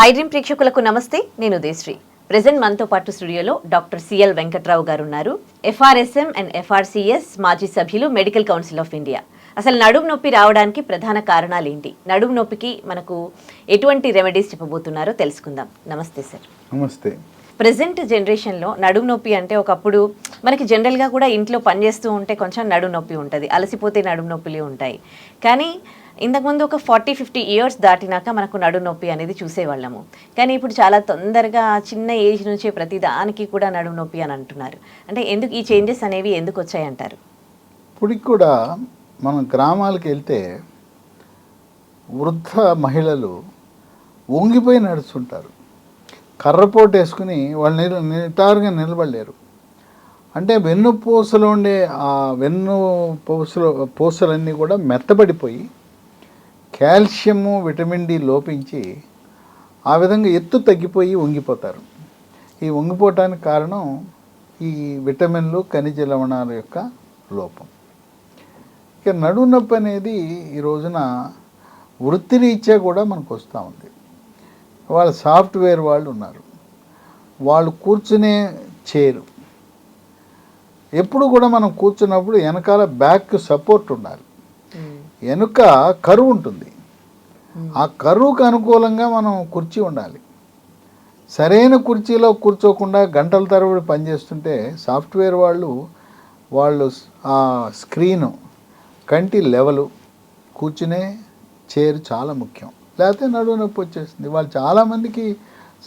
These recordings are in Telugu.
ఐడ్రీమ్ ప్రేక్షకులకు నమస్తే. నేను ఉదయశ్రీ. ప్రెజెంట్ మనతో పాటు స్టూడియోలో డాక్టర్ సిఎల్ వెంకట్రావు గారు ఉన్నారు. ఎఫ్ఆర్ఎస్ఎం అండ్ ఎఫ్ఆర్సిఎస్ మాజీ సభ్యులు, మెడికల్ కౌన్సిల్ ఆఫ్ ఇండియా. అసలు నడుము నొప్పి రావడానికి ప్రధాన కారణాలు ఏంటి, నడుము నొప్పికి మనకు ఎటువంటి రెమెడీస్ చెప్పబోతున్నారో తెలుసుకుందాం. నమస్తే సార్. నమస్తే. ప్రెజెంట్ జనరేషన్లో నడుము నొప్పి అంటే ఒకప్పుడు మనకి జనరల్గా కూడా ఇంట్లో పనిచేస్తూ ఉంటే కొంచెం నడుము నొప్పి ఉంటుంది, అలసిపోతే నడుము నొప్పులు ఉంటాయి. కానీ ఇంతకుముందు ఒక 40-50 ఇయర్స్ దాటినాక మనకు నడుము నొప్పి అనేది చూసేవాళ్ళము. కానీ ఇప్పుడు చాలా తొందరగా చిన్న ఏజ్ నుంచే ప్రతి దానికి కూడా నడుము నొప్పి అని అంటున్నారు. అంటే ఎందుకు ఈ చేంజెస్ అనేవి ఎందుకు వచ్చాయంటారు? ఇప్పటికి కూడా మనం గ్రామాలకు వెళ్తే వృద్ధ మహిళలు వంగిపోయి నడుస్తుంటారు. కర్రపోటు వేసుకుని వాళ్ళు నిటారుగా నిలబడలేరు. అంటే వెన్నుపూసలో ఉండే ఆ పూసలన్నీ కూడా మెత్తబడిపోయి కాల్షియము, విటమిన్ డి లోపించి ఆ విధంగా ఎత్తు తగ్గిపోయి వంగిపోతారు. ఈ వంగిపోవటానికి కారణం ఈ విటమిన్లు, ఖనిజ లవణాల యొక్క లోపం. ఇక నడుము నొప్పి అనేది ఈ రోజున వృత్తిరీత్యా కూడా మనకు వస్తూ ఉంది. వాళ్ళ సాఫ్ట్వేర్ వాళ్ళు ఉన్నారు, వాళ్ళు కూర్చునే చైరు ఎప్పుడు కూడా మనం కూర్చున్నప్పుడు వెనకాల బ్యాక్ సపోర్ట్ ఉండాలి. వెనుక కరువు ఉంటుంది, ఆ కరువుకు అనుకూలంగా మనం కుర్చీ ఉండాలి. సరైన కుర్చీలో కూర్చోకుండా గంటల తరబడి పనిచేస్తుంటే సాఫ్ట్వేర్ వాళ్ళు ఆ స్క్రీను, కంటి లెవెలు, కూర్చునే చైర్ చాలా ముఖ్యం. లేకపోతే నడుము నొప్పి వచ్చేస్తుంది. వాళ్ళు చాలామందికి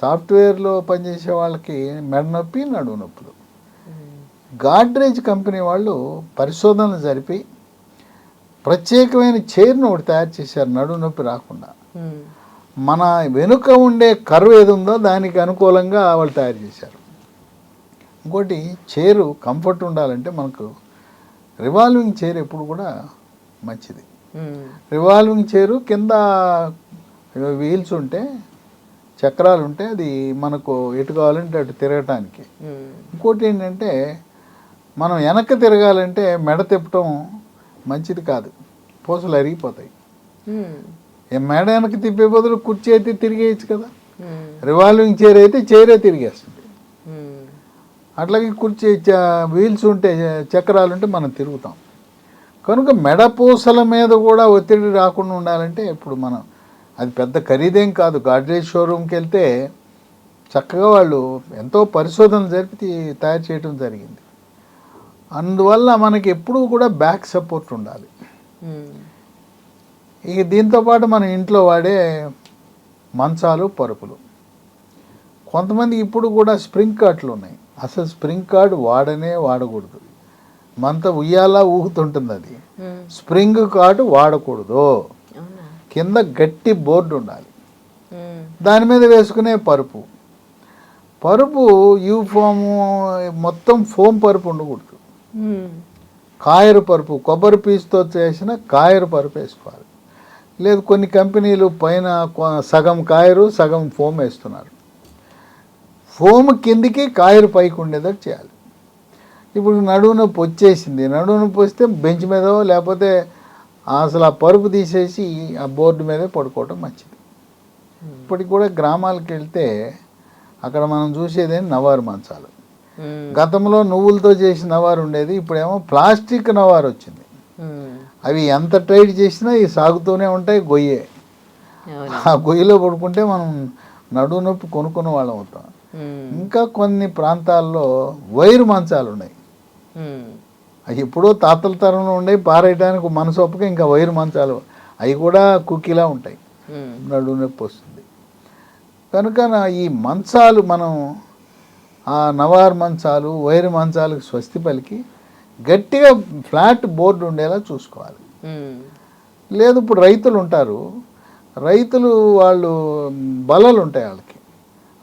సాఫ్ట్వేర్లో పనిచేసే వాళ్ళకి మెడ నొప్పి, నడుము నొప్పులు. గాడ్రేజ్ కంపెనీ వాళ్ళు పరిశోధనలు జరిపి ప్రత్యేకమైన చైర్ను ఒకటి తయారు చేశారు నడుము నొప్పి రాకుండా. మన వెనుక ఉండే కర్వ్ ఏది ఉందో దానికి అనుకూలంగా వాళ్ళు తయారు చేశారు. ఇంకోటి, చైరు కంఫర్ట్ ఉండాలంటే మనకు రివాల్వింగ్ చైర్ ఎప్పుడు కూడా మంచిది. రివాల్వింగ్ చైరు కింద వీల్స్ ఉంటే, చక్రాలు ఉంటే అది మనకు ఎటు కావాలంటే అటు తిరగటానికి. ఇంకోటి ఏంటంటే, మనం వెనక్కి తిరగాలంటే మెడ తిప్పటం మంచిది కాదు, పూసలు అరిగిపోతాయి. మెడ వెనక్కి తిప్పే బదులు కుర్చీ అయితే తిరిగేయచ్చు కదా. రివాల్వింగ్ చైర్ అయితే చైరే తిరిగేస్తుంది. అట్లాగే కుర్చీ వీల్స్ ఉంటే, చక్రాలు ఉంటే మనం తిరుగుతాం. కనుక మెడ పూసల మీద కూడా ఒత్తిడి రాకుండా ఉండాలంటే ఇప్పుడు మనం, అది పెద్ద ఖరీదేం కాదు, గాడ్రేజ్ షోరూమ్కి వెళ్తే చక్కగా వాళ్ళు ఎంతో పరిశోధన జరిపి తయారు చేయడం జరిగింది. అందువల్ల మనకి ఎప్పుడూ కూడా బ్యాక్ సపోర్ట్ ఉండాలి. ఇక దీంతోపాటు మన ఇంట్లో వాడే మంచాలు, పరుపులు. కొంతమంది ఇప్పుడు కూడా స్ప్రింగ్ కార్ట్లు ఉన్నాయి. అసలు స్ప్రింగ్ కార్డ్ వాడకూడదు. మంత ఉయ్యాలా ఊగుతుంటుంది, అది స్ప్రింగ్ కార్డు వాడకూడదు. కింద గట్టి బోర్డు ఉండాలి, దాని మీద వేసుకునే పరుపు యూఫోము, మొత్తం ఫోమ్ పరుపు ఉండకూడదు. కాయరు పరుపు, కొబ్బరి పీచుతో చేసిన కాయరు పరుపు వేసుకోవాలి. లేదు, కొన్ని కంపెనీలు పైన సగం కాయరు సగం ఫోమ్ వేస్తున్నారు. ఫోమ్ కిందికి కాయరు పైకి ఉండేటట్టు చేయాలి. ఇప్పుడు నడుము నొప్పి వచ్చేసింది, నడుము నొప్పి వస్తే బెంచ్ మీద లేకపోతే అసలు ఆ పరుపు తీసేసి ఆ బోర్డు మీదే పడుకోవటం మంచిది. ఇప్పటికి కూడా గ్రామాలకు వెళ్తే అక్కడ మనం చూసేది నవారు మంచాలు. గతంలో నువ్వులతో చేసిన నవారు ఉండేది, ఇప్పుడేమో ప్లాస్టిక్ నవారు వచ్చింది. అవి ఎంత టైట్ చేసినా ఇవి సాగుతూనే ఉంటాయి, గొయ్యే. ఆ గొయ్యిలో పడుకుంటే మనం నడుము నొప్పి కొనుక్కున్న వాళ్ళం అవుతాం. ఇంకా కొన్ని ప్రాంతాల్లో వైరు మంచాలు ఉన్నాయి. అవి ఎప్పుడో తాతల తరంలో ఉండే పారేయడానికి మనసు ఒప్పక ఇంకా వైరు మంచాలు, అవి కూడా కుక్కీలా ఉంటాయి, నడుము నొప్పి వస్తుంది. కనుక ఈ మంచాలు మనం ఆ నవారు మంచాలు, వైరు మంచాలకు స్వస్తి పలికి గట్టిగా ఫ్లాట్ బోర్డు ఉండేలా చూసుకోవాలి. లేదు, ఇప్పుడు రైతులు ఉంటారు, వాళ్ళు బల్లలు ఉంటాయి వాళ్ళకి,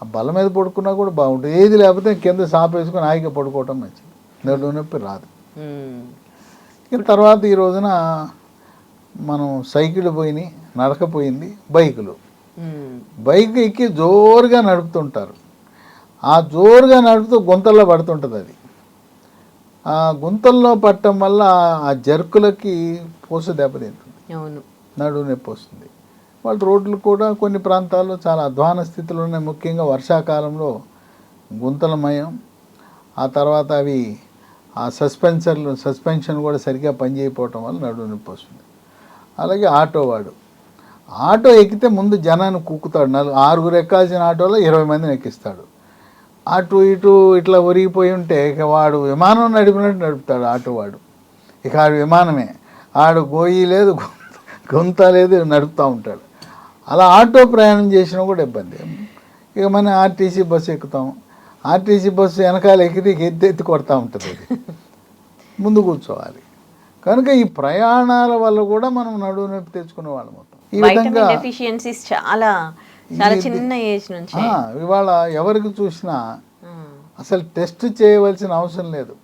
ఆ బల్ల మీద పడుకున్నా కూడా బాగుంటుంది. ఏది లేకపోతే కింద సాప వేసుకొని హాయిగా పడుకోవటం మంచిది, నడుము నొప్పి రాదు. ఇక తర్వాత ఈ రోజున మనం సైకిల్ పోయినాయి, నడకపోయింది, బైక్ ఎక్కి జోరుగా నడుపుతుంటారు. ఆ జోరుగా నడుపుతూ గుంతల్లో పడుతుంటుంది. అది ఆ గుంతల్లో పట్టడం వల్ల ఆ జర్కులకి పూస దెబ్బతింటుంది, నడుము నొప్పి వస్తుంది. వాళ్ళు రోడ్లు కూడా కొన్ని ప్రాంతాల్లో చాలా అధ్వాన స్థితిలో ఉన్నాయి. ముఖ్యంగా వర్షాకాలంలో గుంతలమయం, ఆ తర్వాత అవి ఆ సస్పెన్షన్ కూడా సరిగ్గా పనిచేయకపోవటం వల్ల నడుము నొప్పి వస్తుంది. అలాగే ఆటో ఎక్కితే ముందు జనాన్ని కుక్కుతాడు. 6 ఎక్కాల్సిన ఆటోలో 20 మందిని ఎక్కిస్తాడు. అటు ఇటు ఇట్లా ఒరిగిపోయి ఉంటే ఇక వాడు విమానం నడిపినట్టు నడుపుతాడు ఆటో వాడు. ఇక ఆడు విమానమే, ఆడు గోయి లేదు గుంత లేదు, నడుపుతూ ఉంటాడు. అలా ఆటో ప్రయాణం చేసినా కూడా ఇబ్బంది. ఇక మనం ఆర్టీసీ బస్సు ఎక్కుతాం, ఆర్టీసీ బస్సు వెనకాల ఎక్కితే ఎత్తి కొడతా ఉంటుంది, అది ముందు కూర్చోవాలి. కనుక ఈ ప్రయాణాల వల్ల కూడా మనం నడుము నొప్పి తెచ్చుకునే వాళ్ళం మొత్తం. ఈ విధంగా డెఫిషియన్సీస్ చాలా చాలా చిన్న ఏజ్ నుంచి ఇవాళ ఎవరికి చూసినా అసలు టెస్ట్ చేయవలసిన అవసరం లేదు.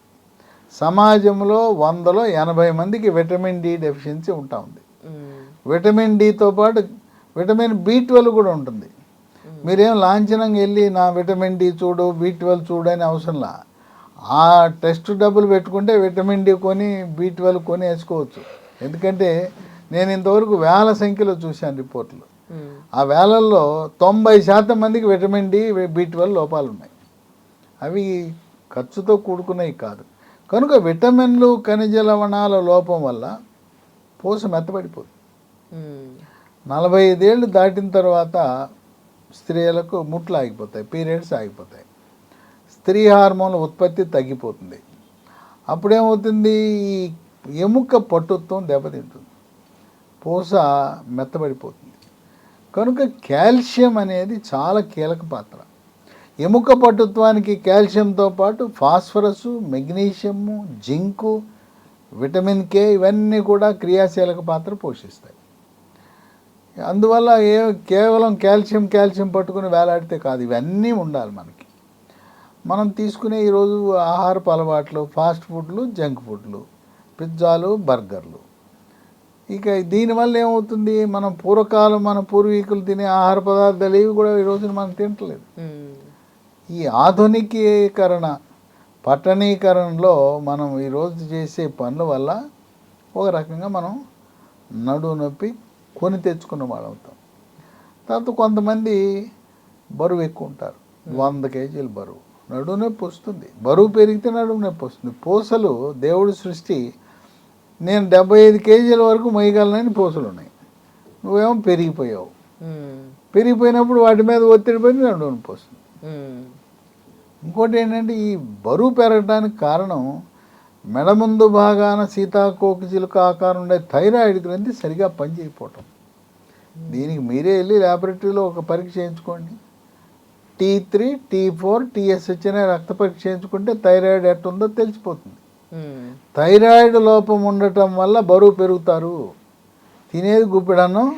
సమాజంలో 100లో 80 మందికి విటమిన్ డి డెఫిషియన్సీ ఉంటా ఉంది. విటమిన్ డితో పాటు విటమిన్ B12 కూడా ఉంటుంది. మీరేం లాంఛనంగా వెళ్ళి నా విటమిన్ డి చూడు, B12 చూడు అని అవసరంలా. ఆ టెస్ట్ డబ్బులు పెట్టుకుంటే విటమిన్ డి కొని B12 కొని వేసుకోవచ్చు. ఎందుకంటే నేను ఇంతవరకు వేల సంఖ్యలో చూశాను రిపోర్ట్లు. ఆ వేలల్లో 90% మందికి విటమిన్ డి B12 లోపాలు ఉన్నాయి. అవి ఖర్చుతో కూడుకున్నవి కాదు. కనుక విటమిన్లు ఖనిజ లవణాల లోపం వల్ల పూస మెత్తబడిపోతుంది. 45 ఏళ్ళు దాటిన తర్వాత స్త్రీలకు ముట్లు ఆగిపోతాయి, పీరియడ్స్ ఆగిపోతాయి, స్త్రీ హార్మోన్ల ఉత్పత్తి తగ్గిపోతుంది. అప్పుడేమవుతుంది, ఈ ఎముక పట్టుత్వం దెబ్బతింటుంది, పూస మెత్తబడిపోతుంది. కనుక కాల్షియం అనేది చాలా కీలక పాత్ర. ఎముక పట్టుత్వానికి కాల్షియంతో పాటు ఫాస్ఫరస్, మెగ్నీషియము, జింకు, విటమిన్ కే ఇవన్నీ కూడా క్రియాశీలక పాత్ర పోషిస్తాయి. అందువల్ల కేవలం కాల్షియం పట్టుకుని వేలాడితే కాదు, ఇవన్నీ ఉండాలి మనకి. మనం తీసుకునే ఈరోజు ఆహారపు అలవాట్లు, ఫాస్ట్ ఫుడ్లు, జంక్ ఫుడ్లు, పిజ్జాలు, బర్గర్లు. ఇక దీనివల్ల ఏమవుతుంది, మనం మన పూర్వీకులు తినే ఆహార పదార్థాలు ఇవి కూడా ఈరోజు మనం తింటలేదు. ఈ ఆధునికీకరణ, పట్టణీకరణలో మనం ఈరోజు చేసే పనుల వల్ల ఒక రకంగా మనం నడుము నొప్పి కొని తెచ్చుకున్న వాళ్ళు అవుతాం. తర్వాత కొంతమంది బరువు ఎక్కువ ఉంటారు, 100 కేజీలు బరువు, నడుము నొప్పి వస్తుంది. బరువు పెరిగితే నడుము నొప్పి వస్తుంది. పూసలు దేవుడి సృష్టి, నేను 75 కేజీల వరకు మొయ్యగలనని పూసలు ఉన్నాయి, నువ్వేమో పెరిగిపోయినప్పుడు వాటి మీద ఒత్తిడి పడి నడుము నొప్పి వస్తుంది. ఇంకోటి ఏంటంటే, ఈ బరువు పెరగడానికి కారణం మెడ ముందు భాగాన సీతాకోకచిలుక ఆకారం ఉండే థైరాయిడ్ గ్రంథి సరిగా పనిచేయకపోవటం. దీనికి మీరే వెళ్ళి ల్యాబొరేటరీలో ఒక పరీక్ష చేయించుకోండి. T3, T4, TSH అనే రక్త పరీక్ష చేయించుకుంటే థైరాయిడ్ ఎట్టుందో తెలిసిపోతుంది. థైరాయిడ్ లోపం ఉండటం వల్ల బరువు పెరుగుతారు, తినేది గుప్పెడన్నం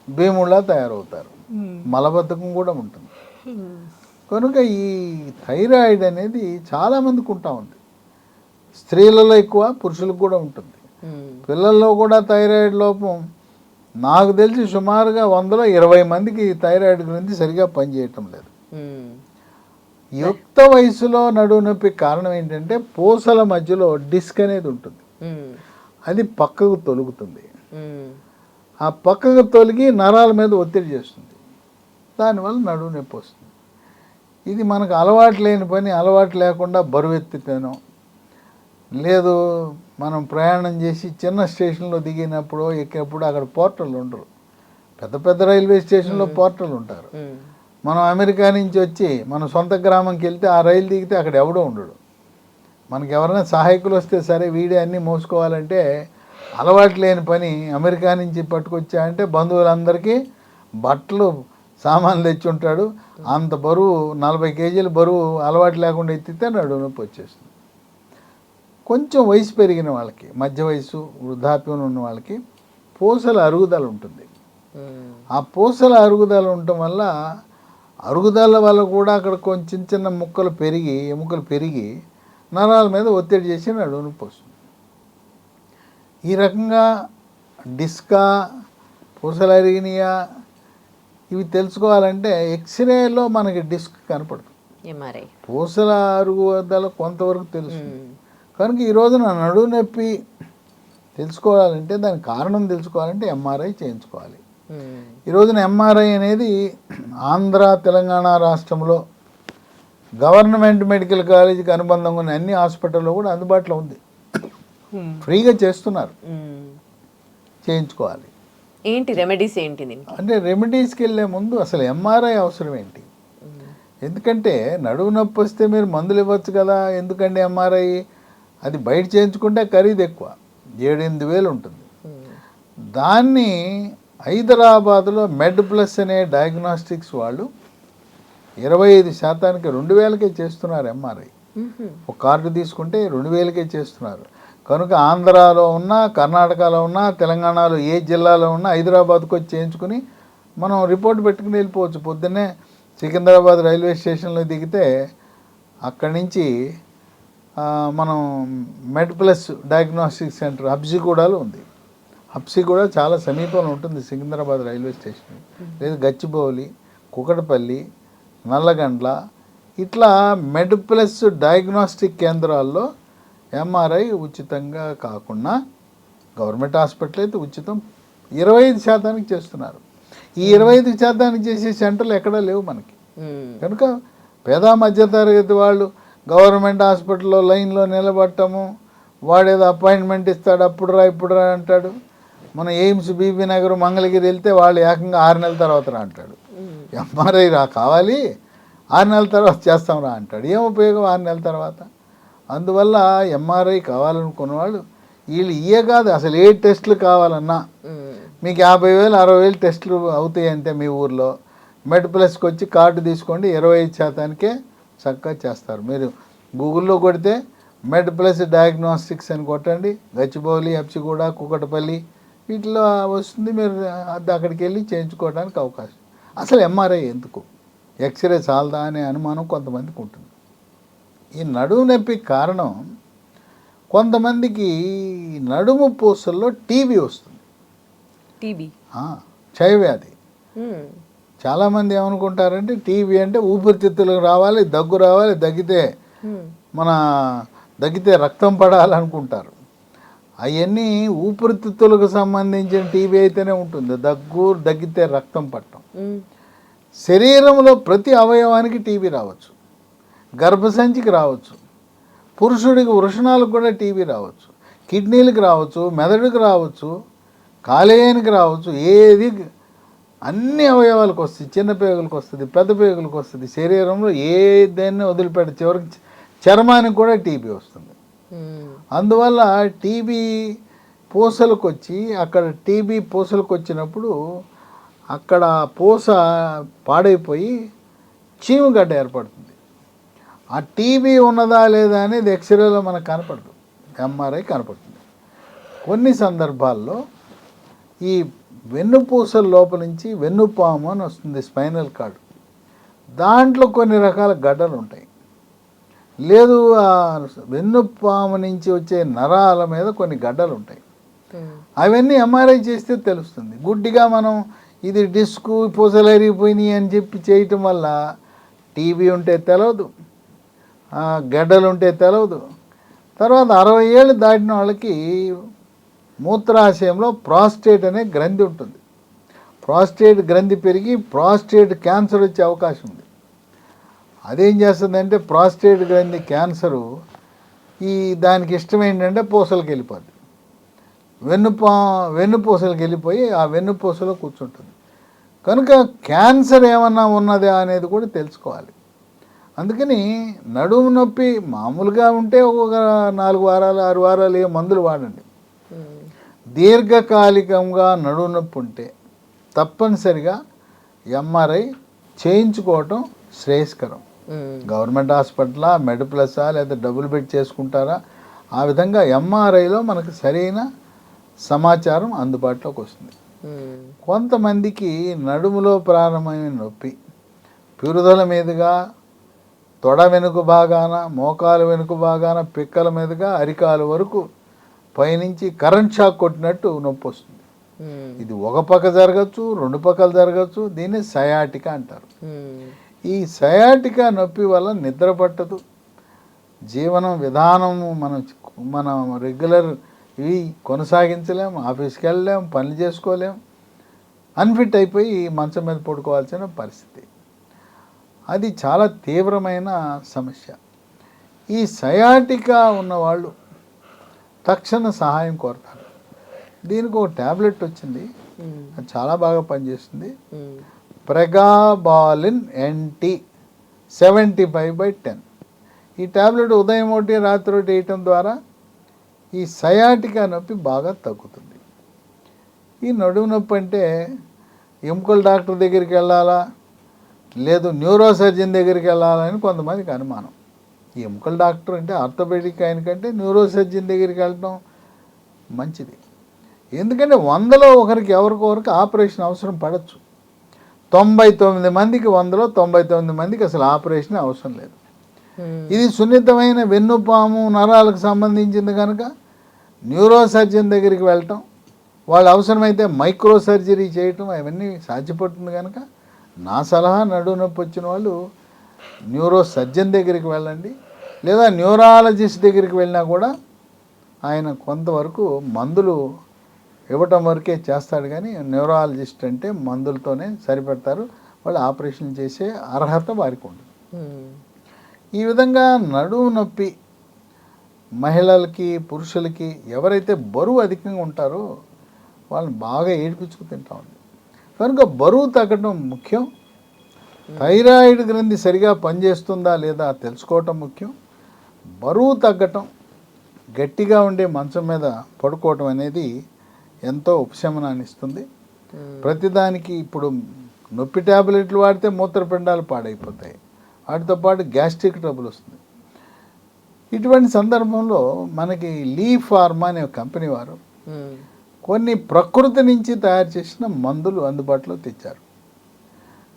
భీముళ్ళ తయారవుతారు, మలబద్ధకం కూడా ఉంటుంది. కనుక ఈ థైరాయిడ్ అనేది చాలామందికి ఉంటా ఉంది. స్త్రీలలో ఎక్కువ, పురుషులకు కూడా ఉంటుంది. పిల్లల్లో కూడా థైరాయిడ్ లోపం నాకు తెలిసి సుమారుగా 100లో 20 మందికి థైరాయిడ్ గురించి సరిగా పనిచేయటం లేదు. యుక్త వయసులో నడుము నొప్పి కారణం ఏంటంటే, పూసల మధ్యలో డిస్క్ అనేది ఉంటుంది, అది పక్కకు తొలుగుతుంది. ఆ పక్కకు తొలగి నరాల మీద ఒత్తిడి చేస్తుంది, దానివల్ల నడుము నొప్పి వస్తుంది. ఇది మనకు అలవాటు లేని పని. అలవాటు లేకుండా బరువు ఎత్తితేనో, లేదు మనం ప్రయాణం చేసి చిన్న స్టేషన్లో దిగినప్పుడు ఎక్కినప్పుడు అక్కడ పోర్టర్లు ఉండరు. పెద్ద రైల్వే స్టేషన్లో పోర్టర్లు ఉంటారు. మనం అమెరికా నుంచి వచ్చి మన సొంత గ్రామంకి వెళ్తే ఆ రైలు దిగితే అక్కడ ఎవడో ఉండడు. మనకి ఎవరైనా సహాయకులు వస్తే సరే వీడే అన్నీ మోసుకోవాలంటే అలవాటు లేని పని. అమెరికా నుంచి పట్టుకొచ్చా అంటే బంధువులందరికీ బట్టలు సామాన్లు తెచ్చి ఉంటాడు. అంత బరువు 40 కేజీల బరువు అలవాటు లేకుండా ఎత్తితే నడుము నొప్పి వచ్చేస్తుంది. కొంచెం వయసు పెరిగిన వాళ్ళకి, మధ్య వయసు, వృద్ధాప్యం ఉన్న వాళ్ళకి పూసల అరుగుదల ఉంటుంది. ఆ పూసల అరుగుదల ఉండటం వల్ల, అరుగుదల వల్ల కూడా అక్కడ కొంచెం చిన్న ఎముకలు పెరిగి నరాల మీద ఒత్తిడి చేసి నడుము నొప్పి వస్తుంది. ఈ రకంగా డిస్కా, పూసలు అరిగినాయా ఇవి తెలుసుకోవాలంటే ఎక్స్రేలో మనకి డిస్క్ కనపడుతుంది, పూసల అరుగుదల కొంతవరకు తెలుసు. కనుక ఈ రోజున నడుము నొప్పి తెలుసుకోవాలంటే, దాని కారణం తెలుసుకోవాలంటే MRI చేయించుకోవాలి. ఈ రోజున ఎంఆర్ఐ అనేది ఆంధ్ర తెలంగాణ రాష్ట్రంలో గవర్నమెంట్ మెడికల్ కాలేజీకి అనుబంధంగా ఉన్న అన్ని హాస్పిటల్లో కూడా అందుబాటులో ఉంది, ఫ్రీగా చేస్తున్నారు, చేయించుకోవాలి. ఏంటి రెమెడీస్ ఏంటి అంటే రెమెడీస్కి వెళ్ళే ముందు అసలు ఎంఆర్ఐ అవసరం ఏంటి? ఎందుకంటే నడువు నొప్పి వస్తే మీరు మందులు ఇవ్వచ్చు కదా, ఎందుకంటే ఎంఆర్ఐ అది బయట చేయించుకుంటే ఖరీదు ఎక్కువ, 7-8 వేలు ఉంటుంది. దాన్ని హైదరాబాద్లో మెడ్ ప్లస్ అనే డయాగ్నోస్టిక్స్ వాళ్ళు 25% 2,000కే చేస్తున్నారు ఎంఆర్ఐ. ఒక కార్డు తీసుకుంటే 2,000కే చేస్తున్నారు. కనుక ఆంధ్రాలో ఉన్నా, కర్ణాటకలో ఉన్నా, తెలంగాణలో ఏ జిల్లాలో ఉన్నా హైదరాబాద్కి వచ్చి చేయించుకుని మనం రిపోర్ట్ పెట్టుకుని వెళ్ళిపోవచ్చు. పొద్దున్నే సికింద్రాబాద్ రైల్వే స్టేషన్లో దిగితే అక్కడి నుంచి మనం మెడ్ ప్లస్ డయాగ్నోస్టిక్ సెంటర్ హబ్సిగూడలో ఉంది. హబ్సిగూడ చాలా సమీపంలో ఉంటుంది సికింద్రాబాద్ రైల్వే స్టేషన్. లేదు గచ్చిబౌలి, కుకటపల్లి, నల్లగండ్ల, ఇట్లా మెడ్ ప్లస్ డయాగ్నోస్టిక్ కేంద్రాల్లో ఎంఆర్ఐ ఉచితంగా కాకుండా గవర్నమెంట్ హాస్పిటల్ అయితే ఉచితం 25% చేస్తున్నారు. ఈ 25% చేసే సెంటర్లు ఎక్కడా లేవు మనకి. కనుక పేద మధ్యతరగతి వాళ్ళు గవర్నమెంట్ హాస్పిటల్లో లైన్లో నిలబడటము, వాడేదో అపాయింట్మెంట్ ఇస్తాడు, అప్పుడు రా ఇప్పుడు రా అంటాడు. మన ఎయిమ్స్, బీబీ నగర్, మంగళగిరి వెళ్తే వాళ్ళు ఏకంగా 6 నెలల తర్వాత రా అంటాడు. ఎంఆర్ఐ కావాలి 6 నెలల తర్వాత చేస్తాం రా అంటాడు. ఏం ఉపయోగం 6 నెలల తర్వాత? అందువల్ల ఎంఆర్ఐ కావాలనుకున్న వాళ్ళు వీళ్ళు ఇయే కాదు, అసలు ఏ టెస్టులు కావాలన్నా మీకు 50,000 60,000 టెస్టులు అవుతాయి అంటే మీ ఊర్లో మెడ్ ప్లస్కి వచ్చి కార్డు తీసుకోండి, 25%కే చక్కగా చేస్తారు. మీరు గూగుల్లో కొడితే మెడ్ ప్లస్ డయాగ్నోస్టిక్స్ అని కొట్టండి, గచ్చిబౌలి, హబ్సిగూడ, కుకటపల్లి వీటిలో వస్తుంది. మీరు అక్కడికి వెళ్ళి చేయించుకోవడానికి అవకాశం. అసలు ఎంఆర్ఐ ఎందుకు? ఎక్స్రే చాలదా అనే అనుమానం కొంతమందికి ఉంటుంది. ఈ నడుము నొప్పికి కారణం కొంతమందికి నడుము పూసల్లో టీబీ వస్తుంది. టీబీ క్షయవ్యాధి. చాలామంది ఏమనుకుంటారంటే టీబీ అంటే ఊపిరితిత్తులకు రావాలి, దగ్గు రావాలి, దగ్గితే రక్తం పడాలనుకుంటారు. అవన్నీ ఊపిరితిత్తులకు సంబంధించిన టీబీ అయితేనే ఉంటుంది. దగ్గితే రక్తం పట్టడం. శరీరంలో ప్రతి అవయవానికి టీబీ రావచ్చు, గర్భసంచికి రావచ్చు, పురుషుడికి వృషణాలకు కూడా టీబీ రావచ్చు, కిడ్నీలకు రావచ్చు, మెదడుకు రావచ్చు, కాలేయానికి రావచ్చు. ఏది అన్ని అవయవాలకు వస్తుంది. చిన్న పేగులకు వస్తుంది, పెద్ద పేగులకు వస్తుంది. శరీరంలో ఏదైనా వదిలిపెట్టి చివరికి చర్మానికి కూడా టీబీ వస్తుంది. అందువల్ల టీబీ పూసలకు వచ్చి అక్కడ టీబీ పూసలకు వచ్చినప్పుడు అక్కడ పూస పాడైపోయి చీమగడ్డ ఏర్పడుతుంది. ఆ టీబీ ఉన్నదా లేదా అనేది ఎక్స్రేలో మనకు కనపడదు, ఎంఆర్ఐ కనపడుతుంది. కొన్ని సందర్భాల్లో ఈ వెన్నుపూసల లోపల నుంచి వెన్నుపాము అని వస్తుంది, స్పైనల్ కార్డ్. దాంట్లో కొన్ని రకాల గడ్డలు ఉంటాయి. లేదు ఆ వెన్నుపాము నుంచి వచ్చే నరాల మీద కొన్ని గడ్డలు ఉంటాయి. అవన్నీ ఎంఆర్ఐ చేస్తే తెలుస్తుంది. గుడ్డిగా మనం ఇది డిస్కు పూసలు అరిగిపోయినాయి అని చెప్పి చేయటం వల్ల టీబీ ఉంటే తెలవదు, గడ్డలు ఉంటే తెలవదు. తర్వాత 60 ఏళ్ళు దాటిన వాళ్ళకి మూత్రాశయంలో ప్రాస్టేట్ అనే గ్రంథి ఉంటుంది. ప్రాస్టేట్ గ్రంథి పెరిగి ప్రాస్టేట్ క్యాన్సర్ వచ్చే అవకాశం ఉంది. అదేం చేస్తుందంటే ప్రాస్టేట్ గ్రంథి క్యాన్సరు దానికి ఇష్టం ఏంటంటే పూసలకు వెళ్ళిపోద్ది. వెన్నుపూసలకు వెళ్ళిపోయి ఆ వెన్నుపూసలో కూర్చుంటుంది. కనుక క్యాన్సర్ ఏమన్నా ఉన్నదా అనేది కూడా తెలుసుకోవాలి. అందుకని నడుము నొప్పి మామూలుగా ఉంటే ఒక 4 వారాలు 6 వారాలు ఏ మందులు వాడండి. దీర్ఘకాలికంగా నడుము నొప్పి ఉంటే తప్పనిసరిగా ఎంఆర్ఐ చేయించుకోవటం శ్రేయస్కరం. గవర్నమెంట్ హాస్పిటలా, మెడ్ ప్లసా, లేదా డబుల్ బెడ్ చేసుకుంటారా, ఆ విధంగా ఎంఆర్ఐలో మనకు సరైన సమాచారం అందుబాటులోకి వస్తుంది. కొంతమందికి నడుములో ప్రారంభమైన నొప్పి పిరుదల మీదుగా, తొడ వెనుక భాగాన, మోకాలు వెనుక భాగాన, పిక్కల మీదుగా అరికాలు వరకు పైనుంచి కరెంట్ షాక్ కొట్టినట్టు నొప్పి వస్తుంది. ఇది ఒక పక్క జరగచ్చు, 2 పక్కలు జరగచ్చు. దీన్ని సయాటికా అంటారు. ఈ సయాటికా నొప్పి వల్ల నిద్ర పట్టదు, జీవనం విధానము మనం రెగ్యులర్ ఇవి కొనసాగించలేం, ఆఫీస్కి వెళ్ళలేం, పనులు చేసుకోలేం. అన్ఫిట్ అయిపోయి మంచం మీద పడుకోవాల్సిన పరిస్థితి. అది చాలా తీవ్రమైన సమస్య. ఈ సయాటికా ఉన్నవాళ్ళు తక్షణ సహాయం కోరతారు. దీనికి ఒక ట్యాబ్లెట్ వచ్చింది, అది చాలా బాగా పనిచేస్తుంది. ప్రెగాబాలిన్ NT 75/10. ఈ ట్యాబ్లెట్ ఉదయం ఒకటి రాత్రి ఒకటి వేయటం ద్వారా ఈ సయాటికా నొప్పి బాగా తగ్గుతుంది. ఈ నడుము నొప్పి అంటే ఎముకల డాక్టర్ దగ్గరికి వెళ్ళాలా, లేదు న్యూరో సర్జన్ దగ్గరికి వెళ్ళాలా అని కొంతమందికి అనుమానం. ఈ ఎముకల డాక్టర్ అంటే ఆర్థోపెడిక్ ఆయన కంటే న్యూరో సర్జన్ దగ్గరికి వెళ్ళడం మంచిది. ఎందుకంటే 100లో ఒకరికి ఎవరికొకరికి ఆపరేషన్ అవసరం పడవచ్చు. 99 మందికి 100లో 99 మందికి అసలు ఆపరేషన్ అవసరం లేదు. ఇది సున్నితమైన వెన్నుపాము నరాలకు సంబంధించింది కనుక న్యూరో సర్జన్ దగ్గరికి వెళ్ళటం, వాళ్ళు అవసరమైతే మైక్రో సర్జరీ చేయటం అవన్నీ సాధ్యపడుతుంది కనుక నా సలహా నడుము నొప్పి వచ్చిన వాళ్ళు న్యూరో సర్జన్ దగ్గరికి వెళ్ళండి, లేదా న్యూరాలజిస్ట్ దగ్గరికి వెళ్ళినా కూడా ఆయన కొంతవరకు మందులు ఇవ్వటం వరకే చేస్తాడు. కానీ న్యూరాలజిస్ట్ అంటే మందులతోనే సరిపెడతారు, వాళ్ళు ఆపరేషన్ చేసే అర్హత వారికి ఉంటుంది. ఈ విధంగా నడుము నొప్పి మహిళలకి పురుషులకి ఎవరైతే బరువు అధికంగా ఉంటారో వాళ్ళని బాగా ఏడిపించుకు తింటా ఉంది కనుక బరువు తగ్గడం ముఖ్యం. థైరాయిడ్ గ్రంథి సరిగా పనిచేస్తుందా లేదా తెలుసుకోవటం ముఖ్యం. బరువు తగ్గటం, గట్టిగా ఉండే మంచం మీద పడుకోవటం అనేది ఎంతో ఉపశమనాన్ని ఇస్తుంది. ప్రతిదానికి ఇప్పుడు నొప్పి ట్యాబ్లెట్లు వాడితే మూత్రపిండాలు పాడైపోతాయి, వాటితో పాటు గ్యాస్ట్రిక్ ట్రబుల్ వస్తుంది. ఇటువంటి సందర్భంలో మనకి లీ ఫార్మా అనే కంపెనీ వారు కొన్ని ప్రకృతి నుంచి తయారు చేసిన మందులు అందుబాటులో తెచ్చారు.